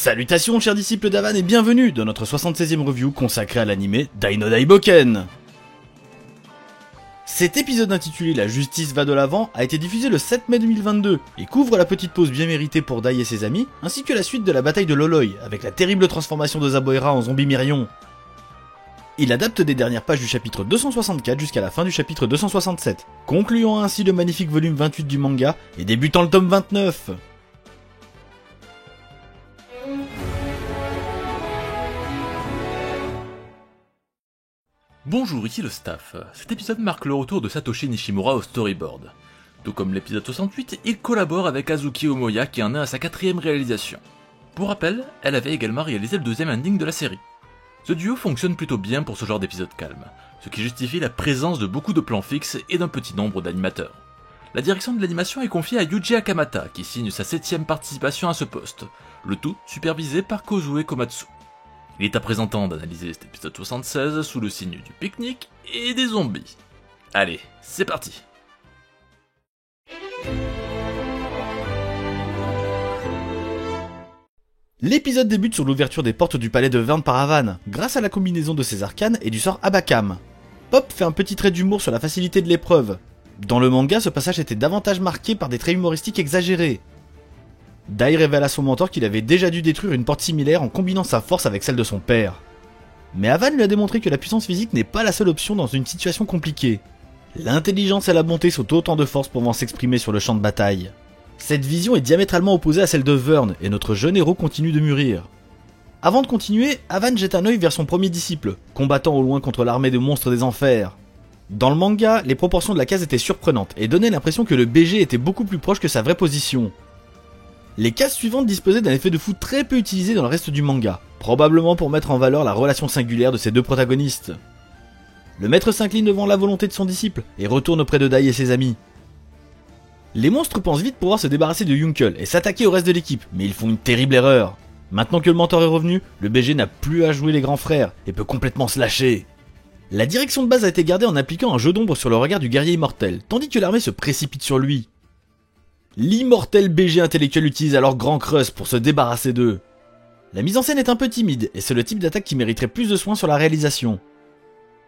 Salutations chers disciples d'Avan et bienvenue dans notre 76e review consacrée à l'anime Dai no Daiboken. Cet épisode intitulé La justice va de l'avant a été diffusé le 7 mai 2022 et couvre la petite pause bien méritée pour Dai et ses amis, ainsi que la suite de la bataille de Loloi avec la terrible transformation de Zaboera en zombie Mirion. Il adapte des dernières pages du chapitre 264 jusqu'à la fin du chapitre 267, concluant ainsi le magnifique volume 28 du manga et débutant le tome 29. Bonjour, ici le staff. Cet épisode marque le retour de Satoshi Nishimura au storyboard. Tout comme l'épisode 68, il collabore avec Azuki Omoya qui en est à sa 4ème réalisation. Pour rappel, elle avait également réalisé le 2ème ending de la série. Ce duo fonctionne plutôt bien pour ce genre d'épisode calme, ce qui justifie la présence de beaucoup de plans fixes et d'un petit nombre d'animateurs. La direction de l'animation est confiée à Yuji Akamata qui signe sa 7ème participation à ce poste, le tout supervisé par Kozue Komatsu. Il est à présent temps d'analyser cet épisode 76 sous le signe du pique-nique et des zombies. Allez, c'est parti. L'épisode débute sur l'ouverture des portes du palais de Vern par Avan, grâce à la combinaison de ses arcanes et du sort Abakam. Pop fait un petit trait d'humour sur la facilité de l'épreuve. Dans le manga, ce passage était davantage marqué par des traits humoristiques exagérés. Dai révèle à son mentor qu'il avait déjà dû détruire une porte similaire en combinant sa force avec celle de son père. Mais Avan lui a démontré que la puissance physique n'est pas la seule option dans une situation compliquée. L'intelligence et la bonté sont autant de forces pouvant s'exprimer sur le champ de bataille. Cette vision est diamétralement opposée à celle de Vern, et notre jeune héros continue de mûrir. Avant de continuer, Avan jette un œil vers son premier disciple, combattant au loin contre l'armée de monstres des enfers. Dans le manga, les proportions de la case étaient surprenantes, et donnaient l'impression que le BG était beaucoup plus proche que sa vraie position. Les cases suivantes disposaient d'un effet de fou très peu utilisé dans le reste du manga, probablement pour mettre en valeur la relation singulière de ces deux protagonistes. Le maître s'incline devant la volonté de son disciple, et retourne auprès de Dai et ses amis. Les monstres pensent vite pouvoir se débarrasser de Yunkel et s'attaquer au reste de l'équipe, mais ils font une terrible erreur. Maintenant que le mentor est revenu, le BG n'a plus à jouer les grands frères, et peut complètement se lâcher. La direction de base a été gardée en appliquant un jeu d'ombre sur le regard du guerrier immortel, tandis que l'armée se précipite sur lui. L'immortel BG intellectuel utilise alors Grand Crust pour se débarrasser d'eux. La mise en scène est un peu timide, et c'est le type d'attaque qui mériterait plus de soin sur la réalisation.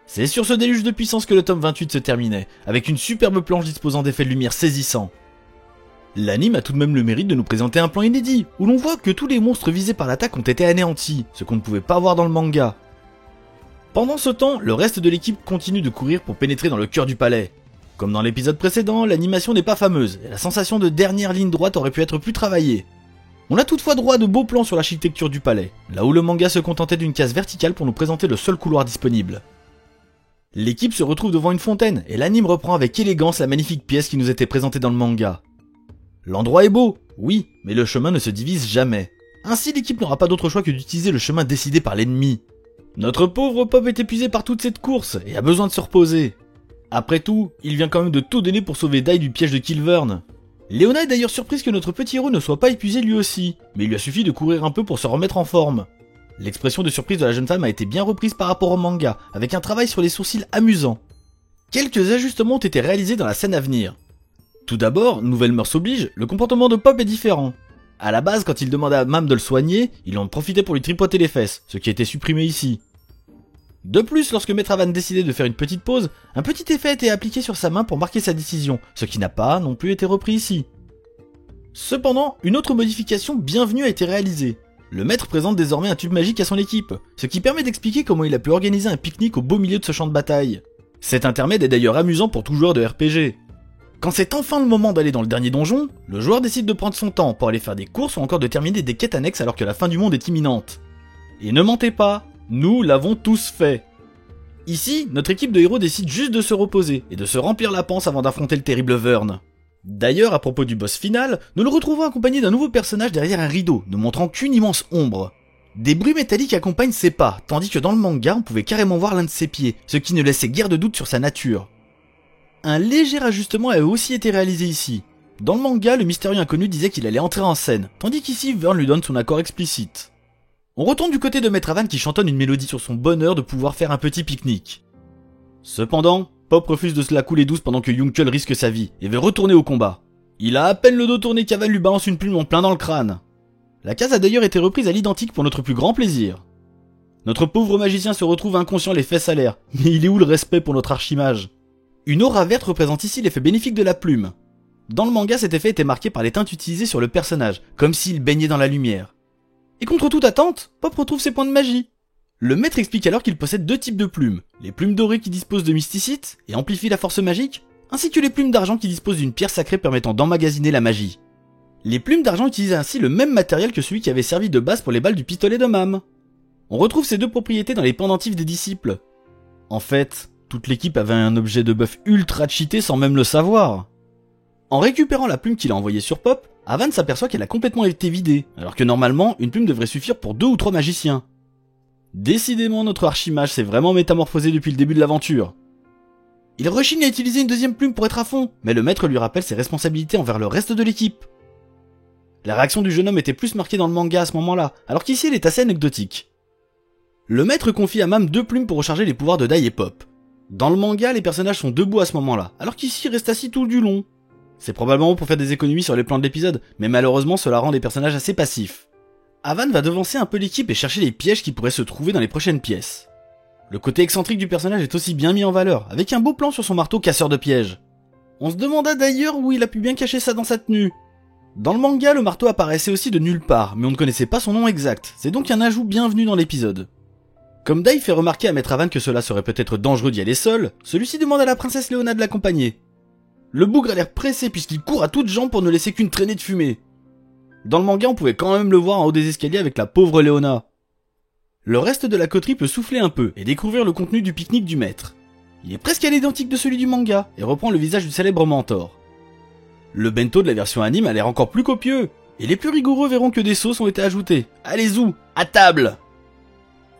C'est sur ce déluge de puissance que le tome 28 se terminait, avec une superbe planche disposant d'effets de lumière saisissants. L'anime a tout de même le mérite de nous présenter un plan inédit, où l'on voit que tous les monstres visés par l'attaque ont été anéantis, ce qu'on ne pouvait pas voir dans le manga. Pendant ce temps, le reste de l'équipe continue de courir pour pénétrer dans le cœur du palais. Comme dans l'épisode précédent, l'animation n'est pas fameuse, et la sensation de dernière ligne droite aurait pu être plus travaillée. On a toutefois droit à de beaux plans sur l'architecture du palais, là où le manga se contentait d'une case verticale pour nous présenter le seul couloir disponible. L'équipe se retrouve devant une fontaine, et l'anime reprend avec élégance la magnifique pièce qui nous était présentée dans le manga. L'endroit est beau, oui, mais le chemin ne se divise jamais. Ainsi l'équipe n'aura pas d'autre choix que d'utiliser le chemin décidé par l'ennemi. Notre pauvre Pop est épuisé par toute cette course, et a besoin de se reposer. Après tout, il vient quand même de tout donner pour sauver Dai du piège de Kilvern. Léona est d'ailleurs surprise que notre petit héros ne soit pas épuisé lui aussi, mais il lui a suffi de courir un peu pour se remettre en forme. L'expression de surprise de la jeune femme a été bien reprise par rapport au manga, avec un travail sur les sourcils amusant. Quelques ajustements ont été réalisés dans la scène à venir. Tout d'abord, nouvelle mœurs oblige, le comportement de Pop est différent. À la base, quand il demandait à Mam de le soigner, il en profitait pour lui tripoter les fesses, ce qui a été supprimé ici. De plus, lorsque Maître Avan décidait de faire une petite pause, un petit effet a été appliqué sur sa main pour marquer sa décision, ce qui n'a pas non plus été repris ici. Cependant, une autre modification bienvenue a été réalisée. Le maître présente désormais un tube magique à son équipe, ce qui permet d'expliquer comment il a pu organiser un pique-nique au beau milieu de ce champ de bataille. Cet intermède est d'ailleurs amusant pour tout joueur de RPG. Quand c'est enfin le moment d'aller dans le dernier donjon, le joueur décide de prendre son temps pour aller faire des courses ou encore de terminer des quêtes annexes alors que la fin du monde est imminente. Et ne mentez pas, nous l'avons tous fait. Ici, notre équipe de héros décide juste de se reposer et de se remplir la panse avant d'affronter le terrible Vern. D'ailleurs, à propos du boss final, nous le retrouvons accompagné d'un nouveau personnage derrière un rideau, ne montrant qu'une immense ombre. Des bruits métalliques accompagnent ses pas, tandis que dans le manga, on pouvait carrément voir l'un de ses pieds, ce qui ne laissait guère de doute sur sa nature. Un léger ajustement a aussi été réalisé ici. Dans le manga, le mystérieux inconnu disait qu'il allait entrer en scène, tandis qu'ici, Vern lui donne son accord explicite. On retourne du côté de Maître Avan qui chantonne une mélodie sur son bonheur de pouvoir faire un petit pique-nique. Cependant, Pop refuse de se la couler douce pendant que Yunkel risque sa vie et veut retourner au combat. Il a à peine le dos tourné qu'Avan lui balance une plume en plein dans le crâne. La case a d'ailleurs été reprise à l'identique pour notre plus grand plaisir. Notre pauvre magicien se retrouve inconscient les fesses à l'air, mais il est où le respect pour notre archimage? Une aura verte représente ici l'effet bénéfique de la plume. Dans le manga, cet effet était marqué par les teintes utilisées sur le personnage, comme s'il baignait dans la lumière. Et contre toute attente, Pop retrouve ses points de magie. Le maître explique alors qu'il possède deux types de plumes, les plumes dorées qui disposent de mysticite et amplifient la force magique, ainsi que les plumes d'argent qui disposent d'une pierre sacrée permettant d'emmagasiner la magie. Les plumes d'argent utilisent ainsi le même matériel que celui qui avait servi de base pour les balles du pistolet de Mam. On retrouve ces deux propriétés dans les pendentifs des disciples. En fait, toute l'équipe avait un objet de buff ultra cheaté sans même le savoir. En récupérant la plume qu'il a envoyée sur Pop, Avan s'aperçoit qu'elle a complètement été vidée, alors que normalement, une plume devrait suffire pour 2 ou 3 magiciens. Décidément, notre archimage s'est vraiment métamorphosé depuis le début de l'aventure. Il rechigne à utiliser une deuxième plume pour être à fond, mais le maître lui rappelle ses responsabilités envers le reste de l'équipe. La réaction du jeune homme était plus marquée dans le manga à ce moment-là, alors qu'ici elle est assez anecdotique. Le maître confie à Mam 2 plumes pour recharger les pouvoirs de Dai et Pop. Dans le manga, les personnages sont debout à ce moment-là, alors qu'ici ils restent assis tout du long. C'est probablement pour faire des économies sur les plans de l'épisode, mais malheureusement cela rend les personnages assez passifs. Avan va devancer un peu l'équipe et chercher les pièges qui pourraient se trouver dans les prochaines pièces. Le côté excentrique du personnage est aussi bien mis en valeur, avec un beau plan sur son marteau casseur de pièges. On se demanda d'ailleurs où il a pu bien cacher ça dans sa tenue. Dans le manga, le marteau apparaissait aussi de nulle part, mais on ne connaissait pas son nom exact, c'est donc un ajout bienvenu dans l'épisode. Comme Dai fait remarquer à Maître Avan que cela serait peut-être dangereux d'y aller seul, celui-ci demande à la princesse Léona de l'accompagner. Le bougre a l'air pressé puisqu'il court à toutes jambes pour ne laisser qu'une traînée de fumée. Dans le manga, on pouvait quand même le voir en haut des escaliers avec la pauvre Léona. Le reste de la coterie peut souffler un peu et découvrir le contenu du pique-nique du maître. Il est presque à l'identique de celui du manga et reprend le visage du célèbre mentor. Le bento de la version anime a l'air encore plus copieux, et les plus rigoureux verront que des sauces ont été ajoutées. Allez-y, à table!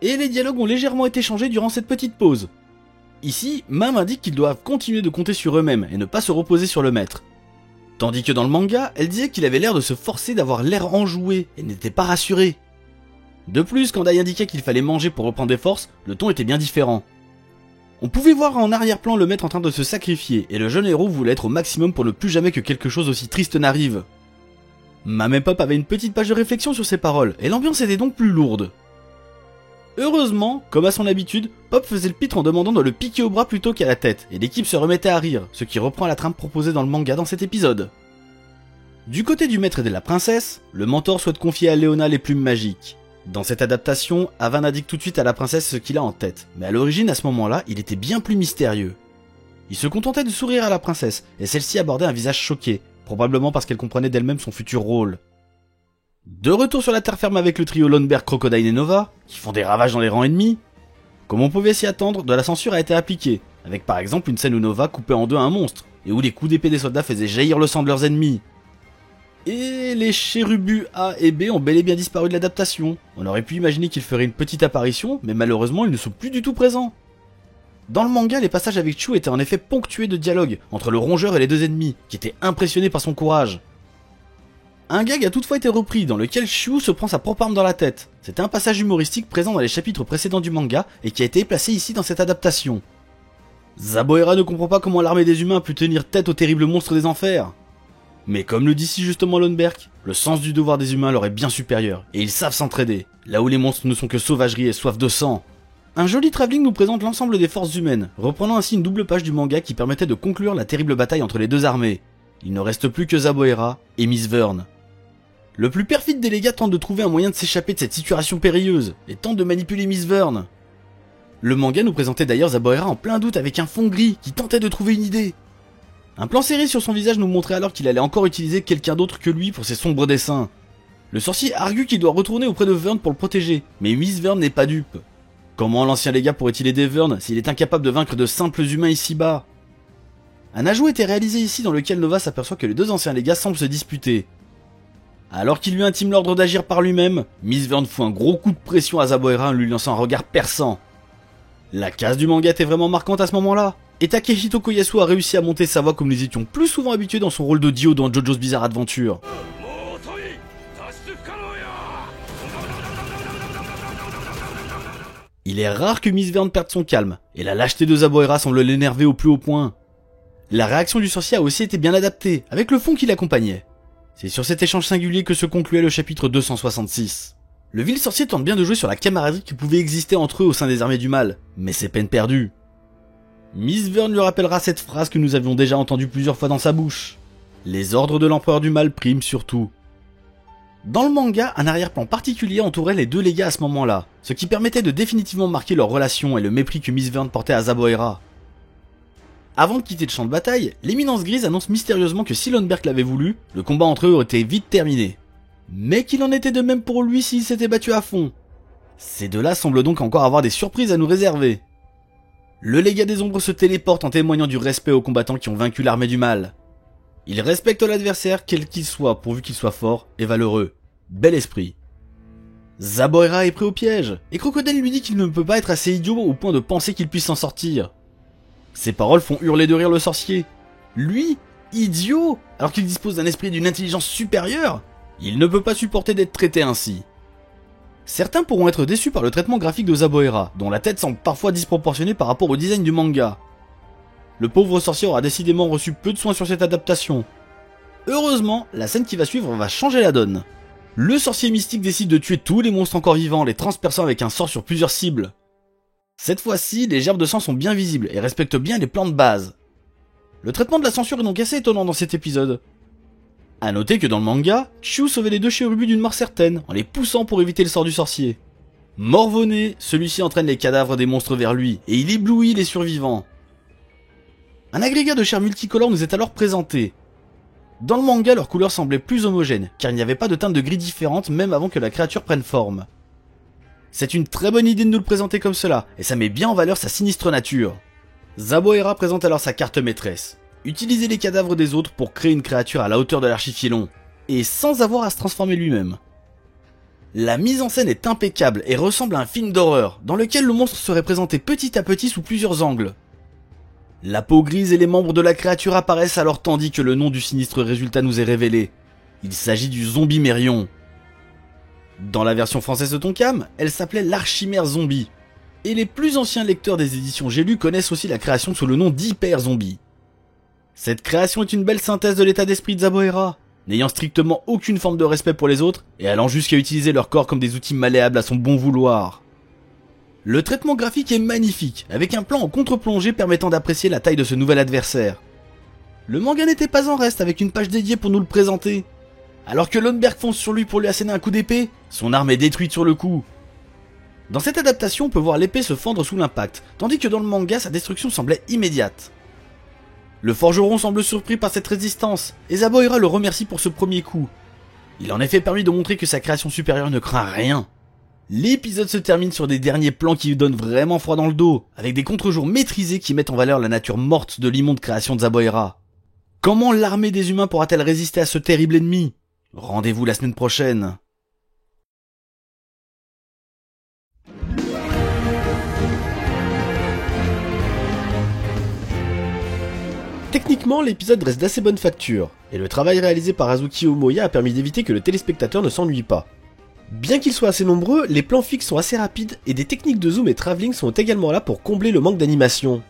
Et les dialogues ont légèrement été changés durant cette petite pause. Ici, Mam indique qu'ils doivent continuer de compter sur eux-mêmes et ne pas se reposer sur le maître. Tandis que dans le manga, elle disait qu'il avait l'air de se forcer d'avoir l'air enjoué et n'était pas rassuré. De plus, quand Dai indiquait qu'il fallait manger pour reprendre des forces, le ton était bien différent. On pouvait voir en arrière-plan le maître en train de se sacrifier, et le jeune héros voulait être au maximum pour ne plus jamais que quelque chose aussi triste n'arrive. Mam et Pop avaient une petite page de réflexion sur ces paroles, et l'ambiance était donc plus lourde. Heureusement, comme à son habitude, Pop faisait le pitre en demandant de le piquer au bras plutôt qu'à la tête, et l'équipe se remettait à rire, ce qui reprend la trame proposée dans le manga dans cet épisode. Du côté du maître et de la princesse, le mentor souhaite confier à Léona les plumes magiques. Dans cette adaptation, Avan indique tout de suite à la princesse ce qu'il a en tête, mais à l'origine à ce moment-là, il était bien plus mystérieux. Il se contentait de sourire à la princesse, et celle-ci abordait un visage choqué, probablement parce qu'elle comprenait d'elle-même son futur rôle. De retour sur la terre ferme avec le trio Lundberg, Crocodile et Nova, qui font des ravages dans les rangs ennemis. Comme on pouvait s'y attendre, de la censure a été appliquée, avec par exemple une scène où Nova coupait en deux un monstre, et où les coups d'épée des soldats faisaient jaillir le sang de leurs ennemis. Et les chérubus A et B ont bel et bien disparu de l'adaptation. On aurait pu imaginer qu'ils feraient une petite apparition, mais malheureusement ils ne sont plus du tout présents. Dans le manga, les passages avec Chu étaient en effet ponctués de dialogues entre le rongeur et les deux ennemis, qui étaient impressionnés par son courage. Un gag a toutefois été repris, dans lequel Chu se prend sa propre arme dans la tête. C'était un passage humoristique présent dans les chapitres précédents du manga, et qui a été placé ici dans cette adaptation. Zaboera ne comprend pas comment l'armée des humains a pu tenir tête aux terribles monstres des enfers. Mais comme le dit si justement Lundberg, le sens du devoir des humains leur est bien supérieur, et ils savent s'entraider, là où les monstres ne sont que sauvagerie et soif de sang. Un joli travelling nous présente l'ensemble des forces humaines, reprenant ainsi une double page du manga qui permettait de conclure la terrible bataille entre les deux armées. Il ne reste plus que Zaboera et Miss Vern. Le plus perfide des légats tente de trouver un moyen de s'échapper de cette situation périlleuse, et tente de manipuler Miss Vern. Le manga nous présentait d'ailleurs Zaboera en plein doute avec un fond gris qui tentait de trouver une idée. Un plan serré sur son visage nous montrait alors qu'il allait encore utiliser quelqu'un d'autre que lui pour ses sombres desseins. Le sorcier argue qu'il doit retourner auprès de Vern pour le protéger, mais Miss Vern n'est pas dupe. Comment l'ancien légat pourrait-il aider Vern s'il est incapable de vaincre de simples humains ici-bas? Un ajout était réalisé ici dans lequel Nova s'aperçoit que les deux anciens légats semblent se disputer. Alors qu'il lui intime l'ordre d'agir par lui-même, Miss Vern fout un gros coup de pression à Zaboera en lui lançant un regard perçant. La case du manga était vraiment marquante à ce moment-là, et Takehito Koyasu a réussi à monter sa voix comme nous étions plus souvent habitués dans son rôle de Dio dans JoJo's Bizarre Adventure. Il est rare que Miss Vern perde son calme, et la lâcheté de Zaboera semble l'énerver au plus haut point. La réaction du sorcier a aussi été bien adaptée, avec le fond qui l'accompagnait. C'est sur cet échange singulier que se concluait le chapitre 266. Le vil sorcier tente bien de jouer sur la camaraderie qui pouvait exister entre eux au sein des armées du mal, mais c'est peine perdue. Miss Verne lui rappellera cette phrase que nous avions déjà entendue plusieurs fois dans sa bouche. Les ordres de l'empereur du mal priment surtout. Dans le manga, un arrière-plan particulier entourait les deux légats à ce moment-là, ce qui permettait de définitivement marquer leur relation et le mépris que Miss Verne portait à Zaboera. Avant de quitter le champ de bataille, l'éminence grise annonce mystérieusement que si Lundberg l'avait voulu, le combat entre eux aurait été vite terminé. Mais qu'il en était de même pour lui s'il s'était battu à fond. Ces deux-là semblent donc encore avoir des surprises à nous réserver. Le légat des ombres se téléporte en témoignant du respect aux combattants qui ont vaincu l'armée du mal. Il respecte l'adversaire quel qu'il soit pourvu qu'il soit fort et valeureux. Bel esprit. Zaboera est pris au piège, et Crocodile lui dit qu'il ne peut pas être assez idiot au point de penser qu'il puisse s'en sortir. Ces paroles font hurler de rire le sorcier. Lui, idiot, alors qu'il dispose d'un esprit et d'une intelligence supérieure, il ne peut pas supporter d'être traité ainsi. Certains pourront être déçus par le traitement graphique de Zaboera, dont la tête semble parfois disproportionnée par rapport au design du manga. Le pauvre sorcier aura décidément reçu peu de soins sur cette adaptation. Heureusement, la scène qui va suivre va changer la donne. Le sorcier mystique décide de tuer tous les monstres encore vivants, les transperçant avec un sort sur plusieurs cibles. Cette fois-ci, les gerbes de sang sont bien visibles et respectent bien les plans de base. Le traitement de la censure est donc assez étonnant dans cet épisode. A noter que dans le manga, Chu sauvait les deux chérubus d'une mort certaine, en les poussant pour éviter le sort du sorcier. Morvonné, celui-ci entraîne les cadavres des monstres vers lui, et il éblouit les survivants. Un agrégat de chair multicolore nous est alors présenté. Dans le manga, leurs couleurs semblaient plus homogènes, car il n'y avait pas de teintes de gris différentes même avant que la créature prenne forme. C'est une très bonne idée de nous le présenter comme cela, et ça met bien en valeur sa sinistre nature. Zaboera présente alors sa carte maîtresse. Utiliser les cadavres des autres pour créer une créature à la hauteur de l'archifilon, et sans avoir à se transformer lui-même. La mise en scène est impeccable et ressemble à un film d'horreur, dans lequel le monstre serait présenté petit à petit sous plusieurs angles. La peau grise et les membres de la créature apparaissent alors tandis que le nom du sinistre résultat nous est révélé. Il s'agit du zombie Mérion. Dans la version française de Tonkam, elle s'appelait l'Archimère Zombie. Et les plus anciens lecteurs des éditions J'ai lu connaissent aussi la création sous le nom d'Hyper Zombie. Cette création est une belle synthèse de l'état d'esprit de Zaboera, n'ayant strictement aucune forme de respect pour les autres et allant jusqu'à utiliser leur corps comme des outils malléables à son bon vouloir. Le traitement graphique est magnifique, avec un plan en contre-plongée permettant d'apprécier la taille de ce nouvel adversaire. Le manga n'était pas en reste avec une page dédiée pour nous le présenter. Alors que Lundberg fonce sur lui pour lui asséner un coup d'épée, son arme est détruite sur le coup. Dans cette adaptation, on peut voir l'épée se fendre sous l'impact, tandis que dans le manga, sa destruction semblait immédiate. Le forgeron semble surpris par cette résistance, et Zaboera le remercie pour ce premier coup. Il en effet permis de montrer que sa création supérieure ne craint rien. L'épisode se termine sur des derniers plans qui donnent vraiment froid dans le dos, avec des contre-jours maîtrisés qui mettent en valeur la nature morte de l'immonde création de Zaboera. Comment l'armée des humains pourra-t-elle résister à ce terrible ennemi ? Rendez-vous la semaine prochaine. Techniquement, l'épisode reste d'assez bonne facture, et le travail réalisé par Azuki Omoya a permis d'éviter que le téléspectateur ne s'ennuie pas. Bien qu'ils soient assez nombreux, les plans fixes sont assez rapides et des techniques de zoom et travelling sont également là pour combler le manque d'animation.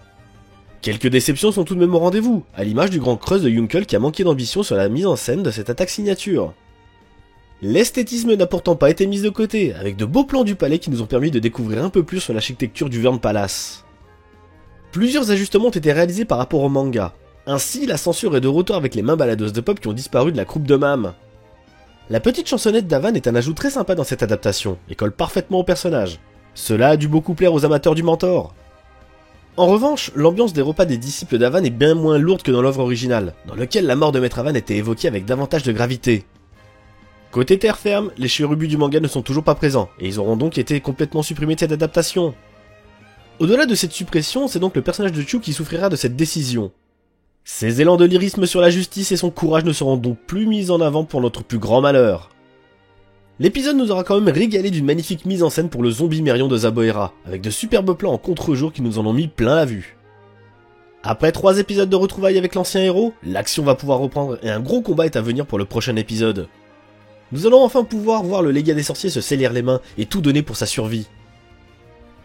Quelques déceptions sont tout de même au rendez-vous, à l'image du grand creuse de Yunkel qui a manqué d'ambition sur la mise en scène de cette attaque signature. L'esthétisme n'a pourtant pas été mis de côté, avec de beaux plans du palais qui nous ont permis de découvrir un peu plus sur l'architecture du Verne Palace. Plusieurs ajustements ont été réalisés par rapport au manga. Ainsi, la censure est de retour avec les mains baladeuses de pop qui ont disparu de la croupe de Mam. La petite chansonnette d'Avan est un ajout très sympa dans cette adaptation, et colle parfaitement au personnage. Cela a dû beaucoup plaire aux amateurs du mentor. En revanche, l'ambiance des repas des disciples d'Avan est bien moins lourde que dans l'œuvre originale, dans lequel la mort de Maître Avan était évoquée avec davantage de gravité. Côté terre ferme, les chérubus du manga ne sont toujours pas présents, et ils auront donc été complètement supprimés de cette adaptation. Au-delà de cette suppression, c'est donc le personnage de Chu qui souffrira de cette décision. Ses élans de lyrisme sur la justice et son courage ne seront donc plus mis en avant pour notre plus grand malheur. L'épisode nous aura quand même régalé d'une magnifique mise en scène pour le zombie Mérion de Zaboera, avec de superbes plans en contre-jour qui nous en ont mis plein la vue. Après 3 épisodes de retrouvailles avec l'ancien héros, l'action va pouvoir reprendre et un gros combat est à venir pour le prochain épisode. Nous allons enfin pouvoir voir le légat des sorciers se salir les mains et tout donner pour sa survie.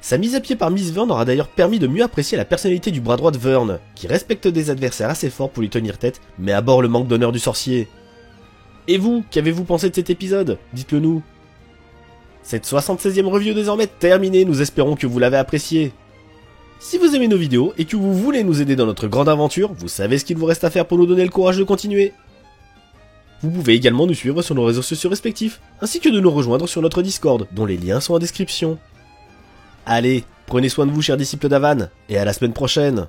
Sa mise à pied par Miss Verne aura d'ailleurs permis de mieux apprécier la personnalité du bras droit de Verne, qui respecte des adversaires assez forts pour lui tenir tête, mais abhorre le manque d'honneur du sorcier. Et vous, qu'avez-vous pensé de cet épisode? Dites-le nous. Cette 76e review désormais terminée, nous espérons que vous l'avez appréciée. Si vous aimez nos vidéos et que vous voulez nous aider dans notre grande aventure, vous savez ce qu'il vous reste à faire pour nous donner le courage de continuer. Vous pouvez également nous suivre sur nos réseaux sociaux respectifs, ainsi que de nous rejoindre sur notre Discord, dont les liens sont en description. Allez, prenez soin de vous chers disciples d'Avan, et à la semaine prochaine.